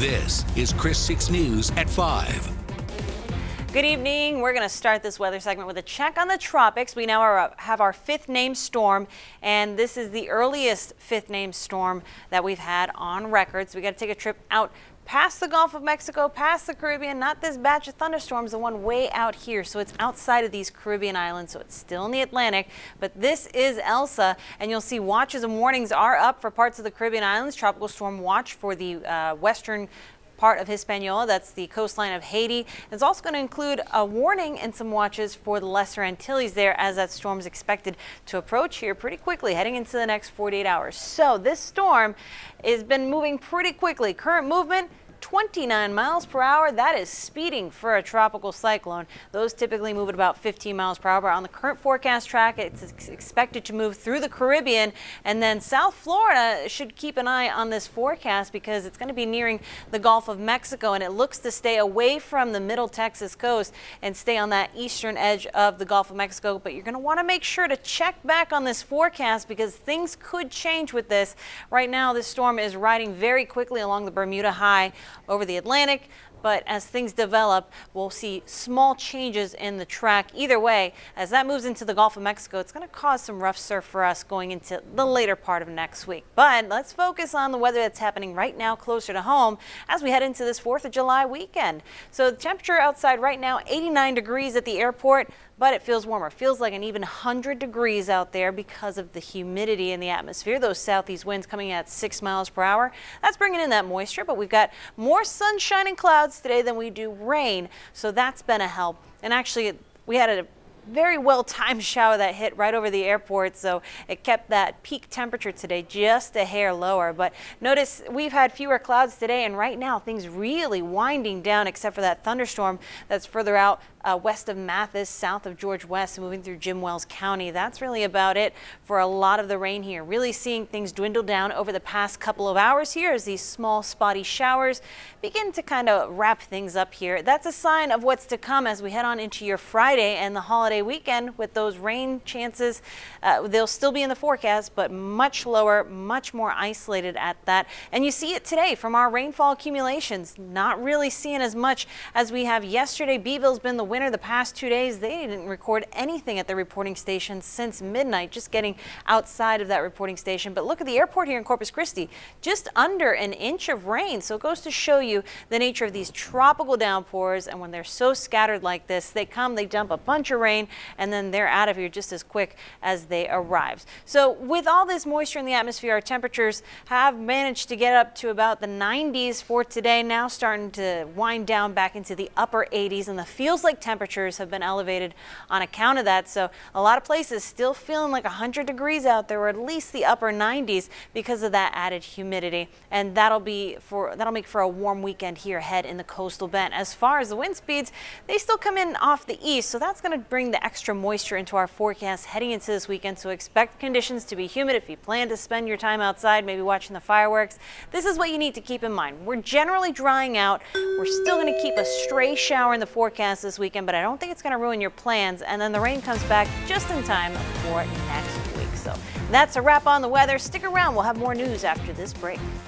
This is Chris 6 News at 5. Good evening. We're going to start this weather segment with a check on the tropics. We now have our fifth named storm, and this is the earliest fifth named storm that we've had on record. So we got to take a trip out past the Gulf of Mexico, past the Caribbean, not this batch of thunderstorms, the one way out here. So it's outside of these Caribbean islands, so it's still in the Atlantic. But this is Elsa, and you'll see watches and warnings are up for parts of the Caribbean islands. Tropical storm watch for the western part of Hispaniola, that's the coastline of Haiti. It's also going to include a warning and some watches for the Lesser Antilles there, as that storm is expected to approach here pretty quickly heading into the next 48 hours. So this storm has been moving pretty quickly. Current movement 29 miles per hour. That is speeding for a tropical cyclone. Those typically move at about 15 miles per hour. But on the current forecast track, it's expected to move through the Caribbean, and then South Florida should keep an eye on this forecast because it's going to be nearing the Gulf of Mexico, and it looks to stay away from the middle Texas coast and stay on that eastern edge of the Gulf of Mexico. But you're going to want to make sure to check back on this forecast because things could change with this. Right now, this storm is riding very quickly along the Bermuda High over the Atlantic, but as things develop, we'll see small changes in the track. Either way, as that moves into the Gulf of Mexico, it's going to cause some rough surf for us going into the later part of next week. But let's focus on the weather that's happening right now closer to home as we head into this 4th of July weekend. So the temperature outside right now, 89 degrees at the airport, but it feels warmer. Feels like an even 100 degrees out there because of the humidity in the atmosphere. Those southeast winds coming at 6 miles per hour. That's bringing in that moisture, but we've got more sunshine and clouds today than we do rain, so that's been a help. And actually, we had a very well-timed shower that hit right over the airport, so it kept that peak temperature today just a hair lower. But notice we've had fewer clouds today, and right now things really winding down except for that thunderstorm that's further out west of Mathis, south of George West, moving through Jim Wells County. That's really about it for a lot of the rain here. Really seeing things dwindle down over the past couple of hours here as these small spotty showers begin to kind of wrap things up here. That's a sign of what's to come as we head on into your Friday and the holiday weekend with those rain chances. They'll still be in the forecast, but much lower, much more isolated at that. And you see it today from our rainfall accumulations. Not really seeing as much as we have yesterday. Beeville's been the winner the past 2 days. They didn't record anything at the reporting station since midnight, just getting outside of that reporting station. But look at the airport here in Corpus Christi, just under an inch of rain. So it goes to show you the nature of these tropical downpours. And when they're so scattered like this, they come, they dump a bunch of rain, and then they're out of here just as quick as they arrived. So with all this moisture in the atmosphere, our temperatures have managed to get up to about the 90s for today, now starting to wind down back into the upper 80s, and the feels like temperatures have been elevated on account of that. So a lot of places still feeling like 100 degrees out there, or at least the upper 90s because of that added humidity. And that'll make for a warm weekend here ahead in the coastal belt. As far as the wind speeds, they still come in off the east, so that's going to bring the extra moisture into our forecast heading into this weekend. So expect conditions to be humid if you plan to spend your time outside, maybe watching the fireworks. This is what you need to keep in mind. We're generally drying out. We're still going to keep a stray shower in the forecast this weekend, but I don't think it's going to ruin your plans. And then the rain comes back just in time for next week. So that's a wrap on the weather. Stick around. We'll have more news after this break.